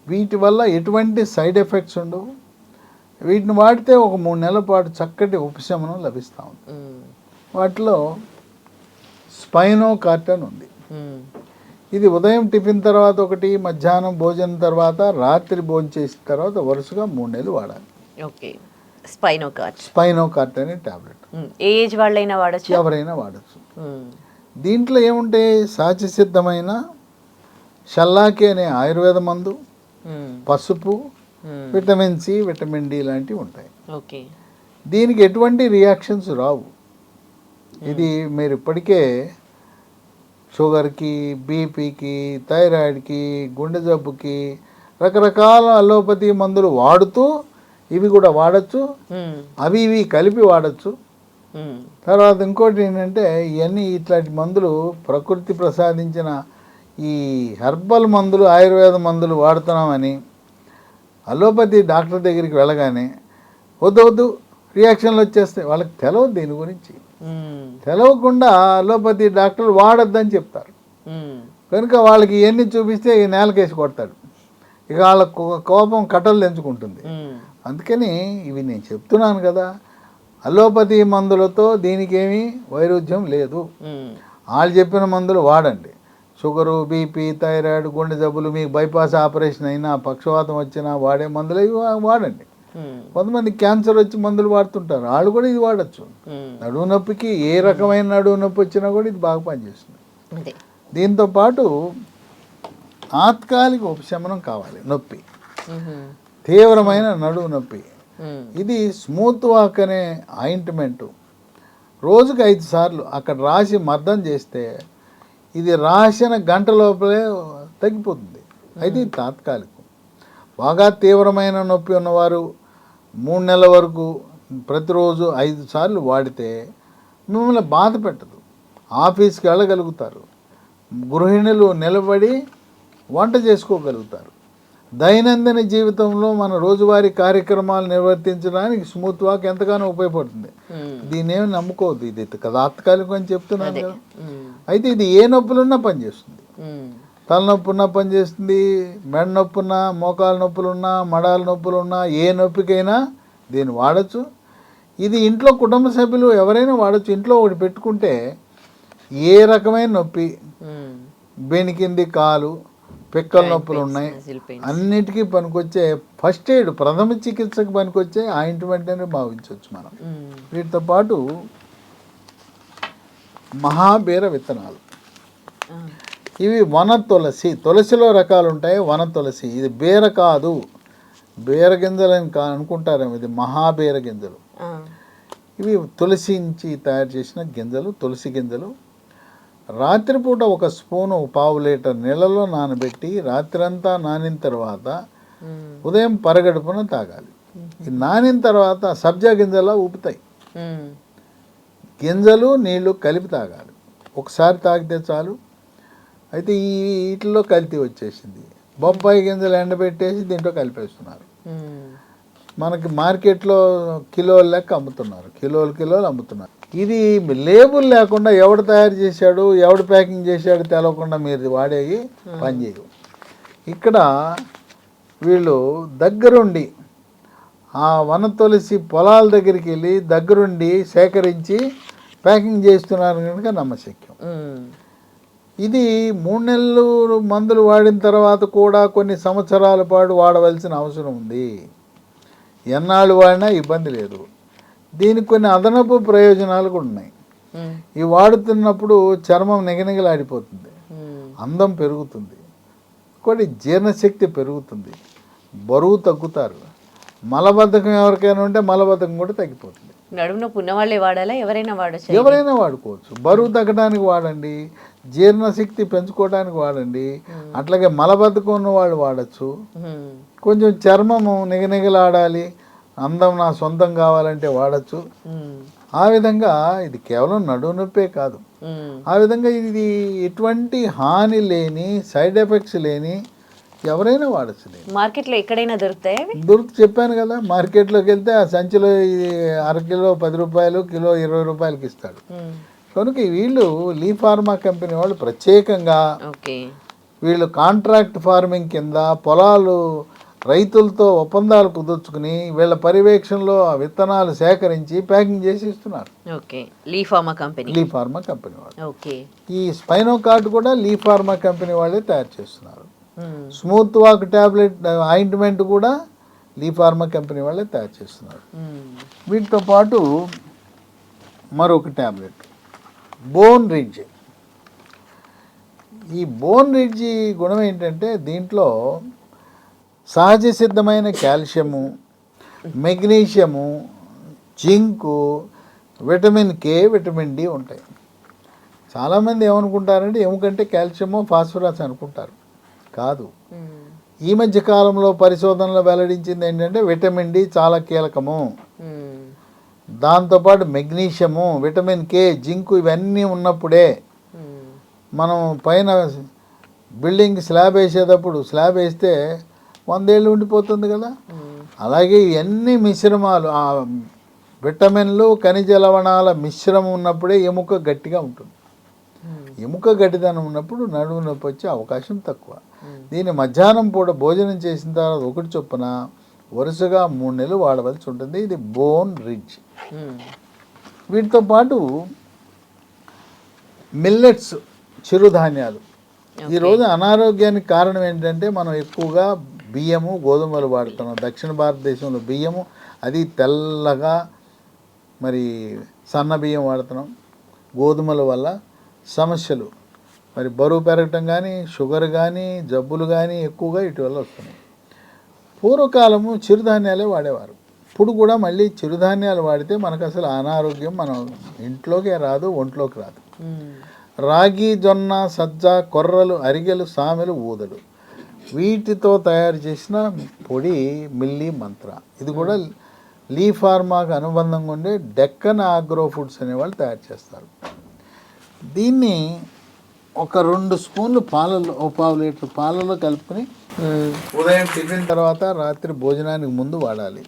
వీటి వల్ల ఎటువంటి సైడ్ ఎఫెక్ట్స్ ఉండవు. వీటిని వాడితే ఒక 3 నెలల పాటు చక్కటి ఉపశమనం లభిస్తూ ఉంది. వాటిలో స్పైనోకార్టన్ ఉంది. ఇది ఉదయం టిఫిన్ తర్వాత ఒకటి, మధ్యాహ్నం భోజనం తర్వాత, రాత్రి భోజనం చేసిన తర్వాత వరుసగా 3 నెలలు వాడాలి. ఓకే. స్పైనోకార్ట్ అనే టాబ్లెట్ ఏజ్ వాళ్ళైనా వాడచ్చు, ఎవరైనా వాడచ్చు. దీంట్లో ఏముంటాయి, సహజసిద్ధమైన షల్లాకి అనే ఆయుర్వేద మందు, పసుపు, విటమిన్ C, విటమిన్ D లాంటివి ఉంటాయి. ఓకే. దీనికి ఎటువంటి రియాక్షన్స్ రావు. ఇది మీరు ఇప్పటికే షుగర్కి, బీపీకి, థైరాయిడ్కి, గుండె జబ్బుకి రకరకాల అలోపతి మందులు వాడుతూ ఇవి కూడా వాడచ్చు, అవి ఇవి కలిపి వాడచ్చు. తర్వాత ఇంకోటి ఏంటంటే ఇవన్నీ ఇట్లాంటి మందులు ప్రకృతి ప్రసాదించిన ఈ హెర్బల్ మందులు, ఆయుర్వేద మందులు వాడుతున్నామని అలోపతి డాక్టర్ దగ్గరికి వెళ్ళగానే వద్దు రియాక్షన్లు వచ్చేస్తాయి. వాళ్ళకి తెలవదు, దీని గురించి తెలవకుండా అలోపతి డాక్టర్లు వాడొద్దని చెప్తారు. కనుక వాళ్ళకి ఇవన్నీ చూపిస్తే ఈ నేలకేసి కొడతాడు, ఇక వాళ్ళ కోపం కట్టలు తెంచుకుంటుంది. అందుకని ఇవి నేను చెప్తున్నాను కదా, అలోపతి మందులతో దీనికి ఏమీ వైరుధ్యం లేదు. వాళ్ళు చెప్పిన మందులు వాడండి. షుగరు, బీపీ, థైరాయిడ్, గుండె జబ్బులు, మీకు బైపాస్ ఆపరేషన్ అయినా, పక్షవాతం వచ్చినా వాడే మందులు ఇవి వాడండి. కొంతమంది క్యాన్సర్ వచ్చి మందులు వాడుతుంటారు, వాళ్ళు కూడా ఇది వాడచ్చు. నడుము నొప్పికి ఏ రకమైన నడుము నొప్పి వచ్చినా కూడా ఇది బాగా పనిచేస్తుంది. దీంతో పాటు తాత్కాలిక ఉపశమనం కావాలి. నొప్పి, తీవ్రమైన నడుము నొప్పి, ఇది స్మూత్ వాక్ అనే ఆయింట్మెంటు రోజుకి 5 సార్లు అక్కడ రాసి మర్దం చేస్తే ఇది రాసిన గంట లోపలే తగ్గిపోతుంది. అయితే ఇది తాత్కాలికం. బాగా తీవ్రమైన నొప్పి ఉన్నవారు 3 నెలల వరకు ప్రతిరోజు 5 సార్లు వాడితే మిమ్మల్ని బాధ పెట్టదు, ఆఫీస్కి వెళ్ళగలుగుతారు, గృహిణులు నిలబడి వంట చేసుకోగలుగుతారు. దైనందిన జీవితంలో మన రోజువారీ కార్యక్రమాలు నిర్వర్తించడానికి స్మూత్ వాక్ ఎంతగానో ఉపయోగపడుతుంది. దీన్ని ఏమి నమ్ముకోవద్దు, ఇది తాత్కాలికం అని చెప్తున్నాను కదా. అయితే ఇది ఏ నొప్పులున్నా పనిచేస్తుంది. తలనొప్పి ఉన్నా పనిచేస్తుంది, మెడ నొప్పి ఉన్నా, మోకాలు నొప్పులున్నా, మడాల నొప్పులున్నా, ఏ నొప్పికైనా దీన్ని వాడచ్చు. ఇది ఇంట్లో కుటుంబ సభ్యులు ఎవరైనా వాడచ్చు. ఇంట్లో ఒకటి పెట్టుకుంటే ఏ రకమైన నొప్పి, బెనికింది కాలు, పిక్కల నొప్పులు ఉన్నాయి, అన్నిటికీ పనికొచ్చే ఫస్ట్ ఎయిడ్, ప్రథమ చికిత్సకు పనికొచ్చే ఆయింట్మెంట్ అని భావించవచ్చు మనం. వీటితో పాటు మహాబీర విత్తనాలు, ఇవి వన తులసి. తులసిలో రకాలు ఉంటాయి. వన తులసి ఇది బీర కాదు, బీర గింజలు అని అనుకుంటారేమో, ఇది మహాబీర గింజలు. ఇవి తులసి నుంచి తయారు చేసిన గింజలు, తులసి గింజలు. రాత్రిపూట ఒక స్పూను 1/2 లీటర్ నీళ్ళలో నానబెట్టి రాత్రంతా నానిన తర్వాత ఉదయం పరగడుపున తాగాలి. ఈ నానిన తర్వాత సబ్జా గింజలా ఊపుతాయి. గింజలు నీళ్లు కలిపి తాగాలి. ఒకసారి తాగితే చాలు. అయితే వీటిలో కల్తీ వచ్చేసింది. బొప్పాయి గింజలు ఎండబెట్టేసి దీంట్లో కలిపేస్తున్నారు. మనకి మార్కెట్లో కిలోల లెక్క అమ్ముతున్నారు, కిలోలు అమ్ముతున్నారు. ఇది లేబుల్ లేకుండా ఎవడు తయారు చేశాడు, ఎవడు ప్యాకింగ్ చేశాడు తెలవకుండా మీరు వాడేవి పనిచేయవు. ఇక్కడ వీళ్ళు దగ్గరుండి ఆ వన తులసి పొలాల దగ్గరికి వెళ్ళి దగ్గరుండి సేకరించి ప్యాకింగ్ చేస్తున్నారు కనుక నమ్మశక్యం. ఇది 3 నెలలు మందులు వాడిన తర్వాత కూడా కొన్ని సంవత్సరాల పాటు వాడవలసిన అవసరం ఉంది. ఎన్నాళ్ళు వాడినా ఇబ్బంది లేదు. దీనికి కొన్ని అదనపు ప్రయోజనాలు కూడా ఉన్నాయి. ఇవి వాడుతున్నప్పుడు చర్మం నిగనిగలాడిపోతుంది, అందం పెరుగుతుంది, కొన్ని జీర్ణశక్తి పెరుగుతుంది, బరువు తగ్గుతారు. మలబద్ధకం ఎవరికైనా ఉంటే మలబద్ధకం కూడా తగ్గిపోతుంది. నడుము నొప్పి ఉన్నవాళ్ళే వాడాలా, ఎవరైనా వాడచ్చు? ఎవరైనా వాడుకోవచ్చు. బరువు తగ్గడానికి వాడండి, జీర్ణశక్తి పెంచుకోవడానికి వాడండి, అట్లాగే మలబద్ధకం ఉన్న వాళ్ళు వాడచ్చు. కొంచెం చర్మము నిగనిగలాడాలి, అందం నా సొంతం కావాలంటే వాడచ్చు. ఆ విధంగా ఇది కేవలం నడుము నొప్పే కాదు, ఆ విధంగా ఇది ఎటువంటి హాని లేని, సైడ్ ఎఫెక్ట్స్ లేని ఎవరైనా వాడచ్చు. మార్కెట్లో ఎక్కడైనా దొరుకుతాయి? చెప్పాను కదా, మార్కెట్లోకి వెళ్తే ఆ సంచిలో ఇది అరకిలో 10 రూపాయలు, కిలో 20 రూపాయలకి ఇస్తాడు. కనుక వీళ్ళు లీ ఫార్మా కంపెనీ వాళ్ళు ప్రత్యేకంగా వీళ్ళు కాంట్రాక్ట్ ఫార్మింగ్ కింద పొలాలు రైతులతో ఒప్పందాలు కుదుర్చుకుని వీళ్ళ పర్యవేక్షణలో ఆ విత్తనాలు సేకరించి ప్యాకింగ్ చేసి ఇస్తున్నారు. లీ ఫార్మా కంపెనీ వాళ్ళు. ఈ స్పైనో కార్డ్ కూడా లీ ఫార్మా కంపెనీ వాళ్ళే తయారు చేస్తున్నారు. స్మూత్ వాక్ టాబ్లెట్ ఆయింట్మెంట్ కూడా లీ ఫార్మా కంపెనీ వాళ్ళే తయారు చేస్తున్నారు. వీటితో పాటు మరొక టాబ్లెట్ బోన్ రిడ్జ్. ఈ బోన్ రిడ్జ్ గుణం ఏంటంటే దీంట్లో సహజ సిద్ధమైన calcium, magnesium, zinc, vitamin K, vitamin D ఉంటాయి. చాలామంది ఏమనుకుంటారంటే ఎముకంటే కాల్షియము, ఫాస్ఫరస్ అనుకుంటారు. కాదు. ఈ మధ్య కాలంలో పరిశోధనలో వెల్లడించింది ఏంటంటే విటమిన్ డి చాలా కీలకము. దాంతోపాటు మెగ్నీషియము, విటమిన్ కే, జింకు ఇవన్నీ ఉన్నప్పుడే మనం పైన బిల్డింగ్ స్లాబ్ వేసేటప్పుడు స్లాబ్ వేస్తే 100 ఏళ్ళు ఉండిపోతుంది కదా. అలాగే ఇవన్నీ మిశ్రమాలు, ఆ విటమిన్లు, ఖనిజ లవణాల మిశ్రమం ఉన్నప్పుడే ఎముక గట్టిగా ఉంటుంది. ఎముక గట్టిదనం ఉన్నప్పుడు నడుము నొప్పి వచ్చే అవకాశం తక్కువ. దీన్ని మధ్యాహ్నం పూట భోజనం చేసిన తర్వాత 1 చొప్పున వరుసగా 3 నెలలు వాడవలసి ఉంటుంది. ఇది బోన్ రిడ్జ్. వీటితో పాటు మిల్లెట్స్, చిరుధాన్యాలు. ఈరోజు అనారోగ్యానికి కారణం ఏంటంటే మనం ఎక్కువగా బియ్యము, గోధుమలు వాడుతున్నాం. దక్షిణ భారతదేశంలో బియ్యము అది తెల్లగా, మరి సన్న బియ్యం వాడుతున్నాం. గోధుమల వల్ల సమస్యలు, మరి బరువు పెరగటం కానీ, షుగర్ కానీ, జబ్బులు కానీ ఎక్కువగా ఇటీవల వస్తున్నాయి. పూర్వకాలము చిరుధాన్యాలే వాడేవారు. ఇప్పుడు కూడా మళ్ళీ చిరుధాన్యాలు వాడితే మనకు అసలు అనారోగ్యం మనం ఇంట్లోకే రాదు, ఒంట్లోకి రాదు. రాగి, జొన్న, సజ్జ, కొర్రలు, అరిగెలు, సామెలు, ఊదలు, వీటితో తయారు చేసిన పొడి మిల్లీ మంత్ర. ఇది కూడా లీ ఫార్మాకు అనుబంధంగా ఉండే డెక్కన్ ఆగ్రో ఫుడ్స్ అనేవాళ్ళు తయారు చేస్తారు. దీన్ని ఒక 2 స్పూన్లు పాలలో, 1/2 లీటర్ పాలలో కలుపుకొని ఉదయం టిఫిన్ తర్వాత రాత్రి భోజనానికి ముందు వాడాలి.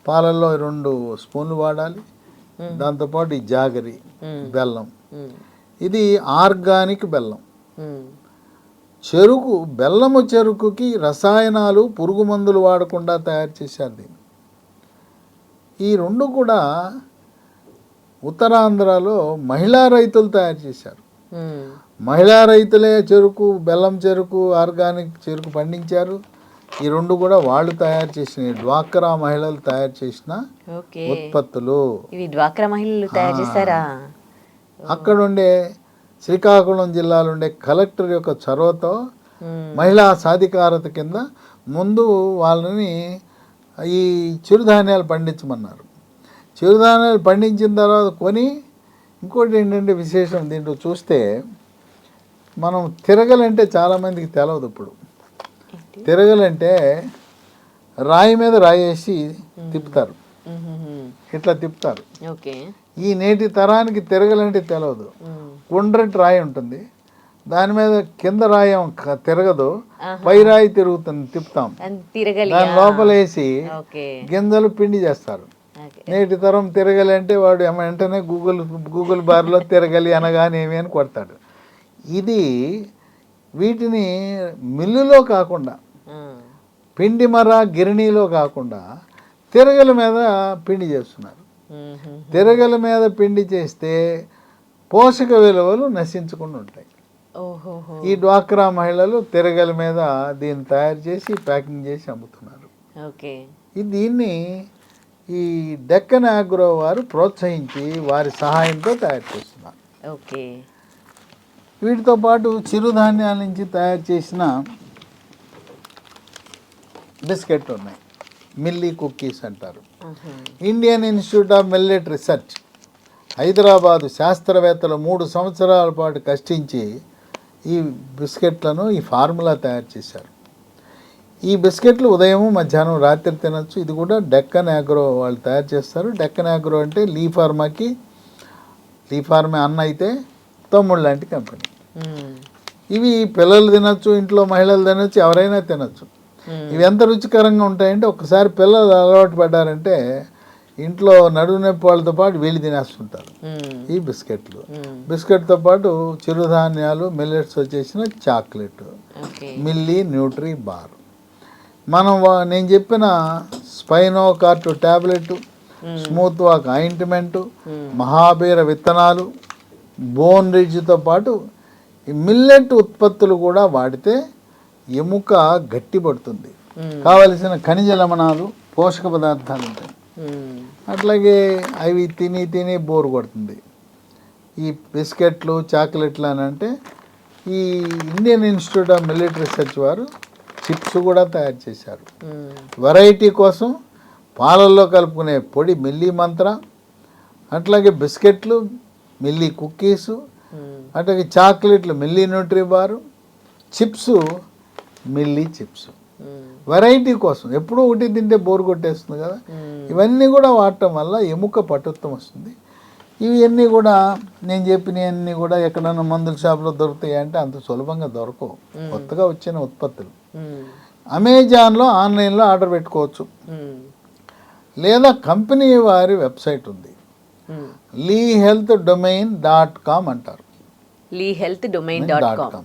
పాలల్లో 2 స్పూన్లు వాడాలి. దాంతోపాటు ఈ జాగరి బెల్లం, ఇది ఆర్గానిక్ బెల్లం. చెరుకు, బెల్లము చెరుకుకి రసాయనాలు, పురుగు మందులు వాడకుండా తయారు చేశారు దీన్ని. ఈ 2 కూడా ఉత్తరాంధ్రలో మహిళా రైతులు తయారు చేశారు. మహిళా రైతులే చెరుకు, బెల్లం చెరుకు, ఆర్గానిక్ చెరుకు పండించారు. ఈ 2 కూడా వాళ్ళు తయారు చేసిన, డ్వాక్రా మహిళలు తయారు చేసిన ఉత్పత్తులు. ఇవి డ్వాక్రా మహిళలు తయారు చేశారా? అక్కడ ఉండే శ్రీకాకుళం జిల్లాలో ఉండే కలెక్టర్ యొక్క చొరవతో మహిళా సాధికారత కింద ముందు వాళ్ళని ఈ చిరుధాన్యాలు పండించమన్నారు. చిరుధాన్యాలు పండించిన తర్వాత కొని ఇంకోటి ఏంటంటే విశేషం దీంట్లో చూస్తే మనం తిరగలంటే చాలామందికి తెలవదు. ఇప్పుడు తిరగలంటే రాయి మీద రాయి వేసి తిప్పుతారు, ఇట్లా తిప్పుతారు. ఈ నేటి తరానికి తిరగలంటే తెలవదు. గుండ్రటి రాయి ఉంటుంది, దాని మీద కింద రాయి తిరగదు, పై రాయి తిరుగుతుంది, తిప్పుతాం. దాని లోపల వేసి గింజలు పిండి చేస్తారు. నేటి తరం తిరగలి అంటే వాడు వెంటనే గూగుల్ బార్లో తిరగలి అనగానే ఏమి అని కొడతాడు. ఇది వీటిని మిల్లులో కాకుండా, పిండి మర గిరణిలో కాకుండా తిరగల మీద పిండి చేస్తున్నారు. తిరగల మీద పిండి చేస్తే పోషక విలువలు నశించకుండా ఉంటాయి. ఈ డ్వాక్రా మహిళలు తిరగల మీద దీన్ని తయారు చేసి ప్యాకింగ్ చేసి అమ్ముతున్నారు. దీన్ని ఈ డెక్కన్ ఆగ్రో వారు ప్రోత్సహించి వారి సహాయంతో తయారు చేస్తున్నారు. వీటితో పాటు చిరుధాన్యాల నుంచి తయారు చేసిన బిస్కెట్ ఉన్నాయి, మిల్లీ కుక్కీస్ అంటారు. Indian institute of millet research Hyderabad శాస్త్రవేత్తలు 3 సంవత్సరాల పాటు కష్టించి ఈ బిస్కెట్లను, ఈ ఫార్ములా తయారు చేశారు. ఈ బిస్కెట్లు ఉదయం, మధ్యాహ్నం, రాత్రి తినచ్చు. ఇది కూడా డెక్కన్ ఆగ్రో వాళ్ళు తయారు చేస్తారు. డెక్కన్ ఆగ్రో అంటే లీ ఫార్మా అన్న అయితే తమ్ముడు లాంటి కంపెనీ. ఇవి పిల్లలు తినచ్చు, ఇంట్లో మహిళలు తినచ్చు, ఎవరైనా తినచ్చు. ఇవి ఎంత రుచికరంగా ఉంటాయంటే ఒకసారి పిల్లలు అలవాటు పడ్డారంటే ఇంట్లో నడుము నొప్పి వాళ్ళతో పాటు వీళ్ళు తినేస్తుంటారు ఈ బిస్కెట్లు. బిస్కెట్తో పాటు చిరుధాన్యాలు, మిల్లెట్స్ వచ్చేసిన చాక్లెట్, మిల్లీ న్యూట్రీ బార్. నేను చెప్పిన స్పైనోకార్ట్ ట్యాబ్లెట్, స్మూత్ వాక్ ఆయింట్మెంటు, మహాబీర విత్తనాలు, బోన్ రిడ్జ్తో పాటు ఈ మిల్లెట్ ఉత్పత్తులు కూడా వాడితే ఎముక గట్టిపడుతుంది. కావలసిన ఖనిజ లవణాలు, పోషక పదార్థాలు ఉంటాయి. అట్లాగే అవి తిని బోర్ కొడుతుంది. ఈ బిస్కెట్లు, చాక్లెట్లు అని అంటే ఈ Indian institute of millet research వారు చిప్స్ కూడా తయారు చేశారు. వెరైటీ కోసం పాలల్లో కలుపుకునే పొడి మిల్లీ మంత్ర, అట్లాగే బిస్కెట్లు మిల్లీ కుక్కీసు, అట్లాగే చాక్లెట్లు మిల్లీ న్యూట్రీ బారు, చిప్స్ మిల్లీ చిప్స్. వెరైటీ కోసం ఎప్పుడూ ఒకటి తింటే బోర్ కొట్టేస్తుంది కదా. ఇవన్నీ కూడా వాడటం వల్ల ఎముక పటుత్వం వస్తుంది. ఇవన్నీ కూడా నేను చెప్పినవన్నీ కూడా ఎక్కడన్నా మందుల షాప్లో దొరుకుతాయి అంటే అంత సులభంగా దొరకవు. కొత్తగా వచ్చిన ఉత్పత్తులు అమెజాన్లో, ఆన్లైన్లో ఆర్డర్ పెట్టుకోవచ్చు. లేదా కంపెనీ వారి వెబ్సైట్ ఉంది, lehealthdomain.com అంటారు. lehealthdomain.com.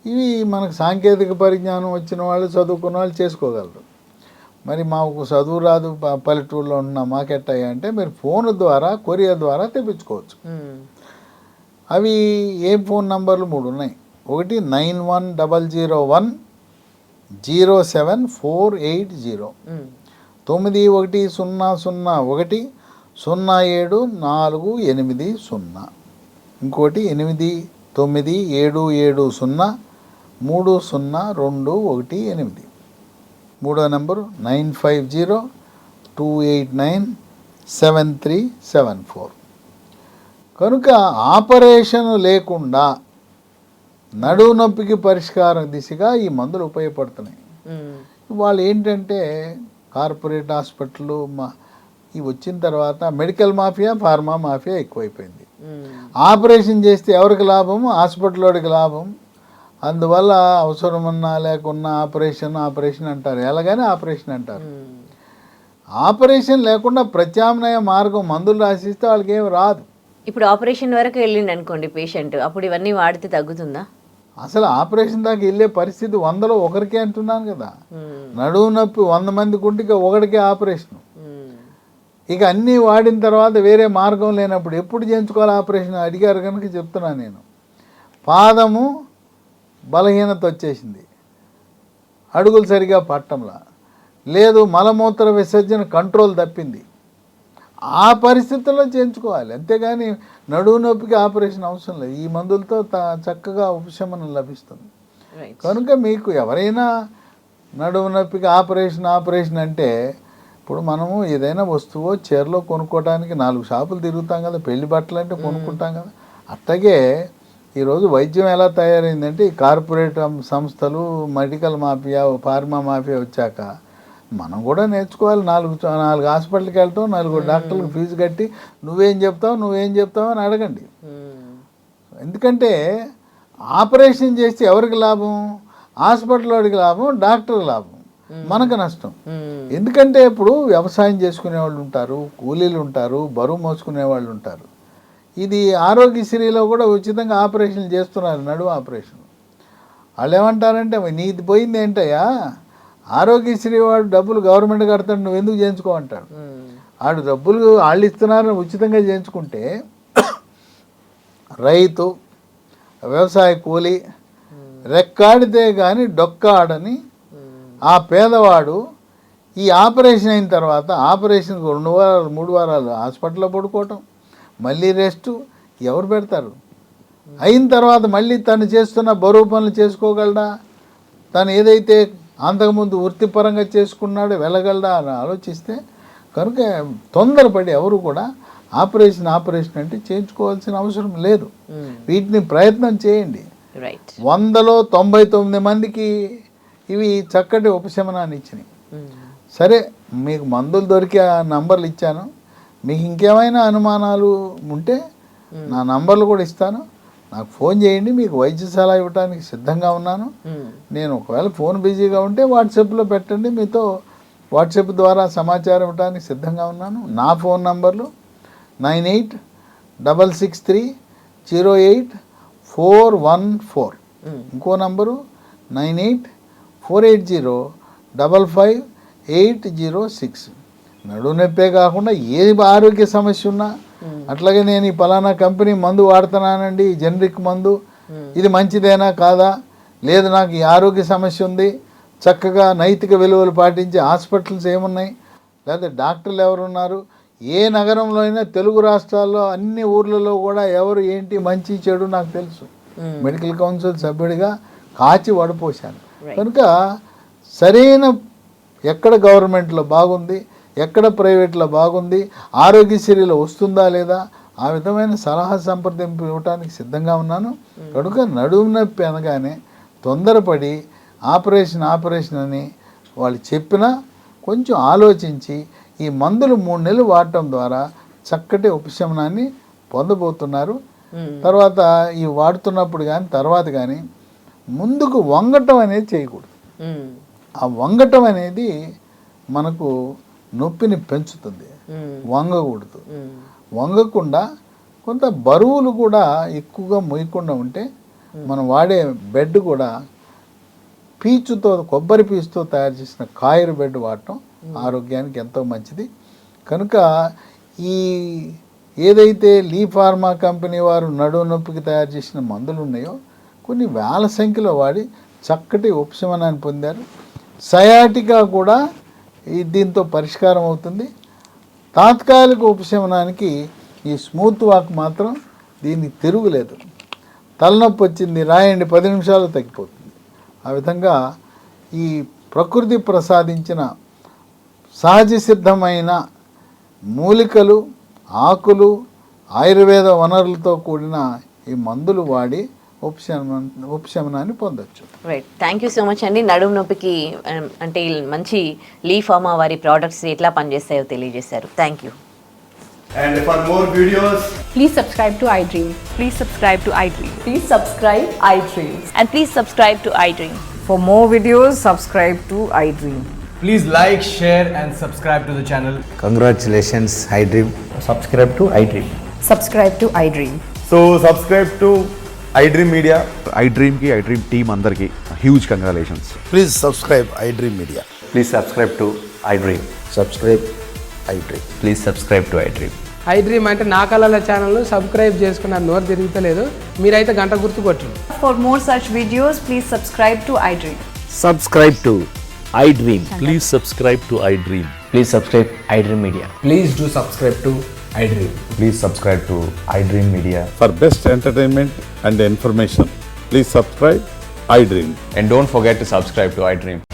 ఇవి మనకు సాంకేతిక పరిజ్ఞానం వచ్చిన వాళ్ళు, చదువుకున్న వాళ్ళు చేసుకోగలరు. మరి మాకు చదువు రాదు, పల్లెటూరులో ఉన్న మాకెట్టాయి అంటే మీరు ఫోన్ ద్వారా, కొరియర్ ద్వారా తెప్పించుకోవచ్చు. అవి ఏ ఫోన్ నంబర్లు 3 ఉన్నాయి. ఒకటి 9100107480, 9100107480, ఇంకోటి 8977030218. మూడో నెంబరు 9502897374. కనుక ఆపరేషన్ లేకుండా నడువు నొప్పికి పరిష్కారం దిశగా ఈ మందులు ఉపయోగపడుతున్నాయి. వాళ్ళు ఏంటంటే కార్పొరేట్ హాస్పిటళ్ళు ఇవి వచ్చిన తర్వాత మెడికల్ మాఫియా, ఫార్మా మాఫియా ఎక్కువైపోయింది. ఆపరేషన్ చేస్తే ఎవరికి లాభము? హాస్పిటల్లోడికి లాభం. అందువల్ల అవసరమన్నా లేకున్నా ఆపరేషన్ అంటారు. ఎలాగైనా ఆపరేషన్ అంటారు. ఆపరేషన్ లేకుండా ప్రత్యామ్నాయ మార్గం మందులు రాసిస్తే వాళ్ళకి ఏమి రాదు. ఇప్పుడు ఆపరేషన్ వరకు వెళ్ళింది అనుకోండి పేషెంట్, అప్పుడు ఇవన్నీ వాడితే తగ్గుతుందా? అసలు ఆపరేషన్ దాకా వెళ్ళే పరిస్థితి 100లో 1కే అంటున్నాను కదా. నడువు నొప్పి 100 మందికి ఉంటే 1కే ఆపరేషన్. ఇక అన్నీ వాడిన తర్వాత వేరే మార్గం లేనప్పుడు ఎప్పుడు చేయించుకోవాలి ఆపరేషన్ అడిగారు కనుక చెప్తున్నాను నేను. పాదము బలహీనత వచ్చేసింది, అడుగులు సరిగా పట్టంలా లేదు, మలమూత్ర విసర్జన కంట్రోల్ తప్పింది, ఆ పరిస్థితుల్లో చేయించుకోవాలి, అంతేగాని నడువు నొప్పికి ఆపరేషన్ అవసరం లేదు. ఈ మందులతో చక్కగా ఉపశమనం లభిస్తుంది. కనుక మీకు ఎవరైనా నడువు నొప్పికి ఆపరేషన్ అంటే, ఇప్పుడు మనము ఏదైనా వస్తువు చీరలో కొనుక్కోవడానికి 4 షాపులు తిరుగుతాం కదా, పెళ్లి బట్టలు అంటే కొనుక్కుంటాం కదా. అట్లాగే ఈరోజు వైద్యం ఎలా తయారైందంటే, ఈ కార్పొరేట్ సంస్థలు, మెడికల్ మాఫియా, ఫార్మా మాఫియా వచ్చాక మనం కూడా నేర్చుకోవాలి. 4 హాస్పిటల్కి వెళ్తాం, 4 డాక్టర్లకు ఫీజు కట్టి నువ్వేం చెప్తావు అని అడగండి. ఎందుకంటే ఆపరేషన్ చేస్తే ఎవరికి లాభం? హాస్పిటల్ వాడికి లాభం, డాక్టర్కి లాభం, మనకు నష్టం. ఎందుకంటే ఇప్పుడు వ్యవసాయం చేసుకునే వాళ్ళు ఉంటారు, కూలీలు ఉంటారు, బరువు మోసుకునే వాళ్ళు ఉంటారు. ఇది ఆరోగ్యశ్రీలో కూడా ఉచితంగా ఆపరేషన్లు చేస్తున్నారు, నడుము ఆపరేషన్. వాళ్ళు ఏమంటారంటే, నీది పోయింది ఏంటయ్యా, ఆరోగ్యశ్రీ వాడు డబ్బులు గవర్నమెంట్ కడతాడు, నువ్వు ఎందుకు చేయించుకోమంటాడు. వాడు డబ్బులు వాళ్ళు ఇస్తున్నారని ఉచితంగా చేయించుకుంటే రైతు, వ్యవసాయ కూలి రెక్కాడితే కానీ డొక్కాడని ఆ పేదవాడు ఈ ఆపరేషన్ అయిన తర్వాత ఆపరేషన్కి 2 వారాలు 3 వారాలు హాస్పిటల్లో పడుకోవటం, మళ్ళీ రెస్టు ఎవరు పెడతారు? అయిన తర్వాత మళ్ళీ తను చేస్తున్న బరువు పనులు చేసుకోగలడా? తను ఏదైతే అంతకుముందు వృత్తిపరంగా చేసుకున్నాడో వెళ్ళగలడా అని ఆలోచిస్తే, కనుక తొందరపడి ఎవరు కూడా ఆపరేషన్ అంటే చేయించుకోవాల్సిన అవసరం లేదు. వీటిని ప్రయత్నం చేయండి. 100లో 99 మందికి ఇవి చక్కటి ఉపశమనాన్ని ఇచ్చినాయి. సరే, మీకు మందులు దొరికి ఆ నంబర్లు ఇచ్చాను. మీకు ఇంకేమైనా అనుమానాలు ఉంటే నా నంబర్లు కూడా ఇస్తాను, నాకు ఫోన్ చేయండి. మీకు వైద్య సలహా ఇవ్వడానికి సిద్ధంగా ఉన్నాను. నేను ఒకవేళ ఫోన్ బిజీగా ఉంటే వాట్సాప్లో పెట్టండి, మీతో వాట్సాప్ ద్వారా సమాచారం ఇవ్వడానికి సిద్ధంగా ఉన్నాను. నా ఫోన్ నంబర్లు 9866308414. ఇంకో నంబరు 9848055806. నడుము నొప్పే కాకుండా ఏ ఆరోగ్య సమస్య ఉన్నా, అట్లాగే నేను ఈ పలానా కంపెనీ మందు వాడుతున్నానండి, జనరిక్ మందు, ఇది మంచిదేనా కాదా, లేదు నాకు ఈ ఆరోగ్య సమస్య ఉంది, చక్కగా నైతిక విలువలు పాటించే హాస్పిటల్స్ ఏమున్నాయి, లేదా డాక్టర్లు ఎవరున్నారు, ఏ నగరంలో అయినా తెలుగు రాష్ట్రాల్లో అన్ని ఊర్లలో కూడా ఎవరు ఏంటి మంచి చెడు నాకు తెలుసు. మెడికల్ కౌన్సిల్ సభ్యుడిగా కాచి వడపోశాను. కనుక సరైన ఎక్కడ గవర్నమెంట్లో బాగుంది, ఎక్కడ ప్రైవేట్లో బాగుంది, ఆరోగ్యశ్రీలో వస్తుందా లేదా, ఆ విధమైన సలహా సంప్రదింపు ఇవ్వడానికి సిద్ధంగా ఉన్నాను. కనుక నడుము నొప్పి అనగానే తొందరపడి ఆపరేషన్ అని వాళ్ళు చెప్పినా కొంచెం ఆలోచించి ఈ మందులు 3 నెలలు వాడటం ద్వారా చక్కటి ఉపశమనాన్ని పొందబోతున్నారు. తర్వాత ఈ వాడుతున్నప్పుడు కానీ తర్వాత కానీ ముందుకు వంగటం అనేది చేయకూడదు. ఆ వంగటం అనేది మనకు నొప్పిని పెంచుతుంది, వంగకూడదు. వంగకుండా కొంత బరువులు కూడా ఎక్కువగా మోయకుండా ఉంటే మనం వాడే బెడ్ కూడా పీచుతో, కొబ్బరి పీచుతో తయారు చేసిన కాయర్ బెడ్ వాడటం ఆరోగ్యానికి ఎంతో మంచిది. కనుక ఈ ఏదైతే లీ ఫార్మా కంపెనీ వారు నడుము నొప్పికి తయారు చేసిన మందులు ఉన్నాయో కొన్ని వేల సంఖ్యలో వాడి చక్కటి ఉపశమనాన్ని పొందారు. సయాటికా కూడా దీంతో పరిష్కారం అవుతుంది. తాత్కాలిక ఉపశమనానికి ఈ స్మూత్ వాక్ మాత్రం దీనికి తిరుగులేదు. తలనొప్పి వచ్చింది రాయండి, 10 నిమిషాలు తగ్గిపోతుంది. ఆ విధంగా ఈ ప్రకృతి ప్రసాదించిన సహజ సిద్ధమైన మూలికలు, ఆకులు, ఆయుర్వేద వనరులతో కూడిన ఈ మందులు వాడి ఉపశమనాన్ని పొందొచ్చు. Right, thank you so much అండి. నడుము నొప్పికి అంటే మంచి లీ ఫార్మా వారి ప్రోడక్ట్స్ ఎట్లా పనిచేస్తాయో తెలియజేశారు. Thank you. And for more videos, please subscribe to iDream. Please subscribe to iDream. Please subscribe iDream. And please subscribe to iDream. For more videos, subscribe to iDream. please like, share and subscribe to the channel. Congratulations, iDream. Subscribe to iDream. Subscribe to iDream. So subscribe to iDream Media. iDream ki iDream team andarki huge congratulations. Please subscribe iDream Media. Please subscribe to iDream. Subscribe iDream. Please subscribe to iDream. iDream అంటే నా కళల ఛానల్ సబ్స్క్రైబ్ చేసుకున్నారు, నోరు తిరుగుతలేదు, మీరైతే గంట గుర్తు కొట్టండి. For more such videos, please subscribe to iDream. Subscribe to iDream. Please subscribe to iDream. Please subscribe iDream Media. Please do subscribe to iDream. Please subscribe to iDream Media. For best entertainment and information, please subscribe iDream. And don't forget to subscribe to iDream.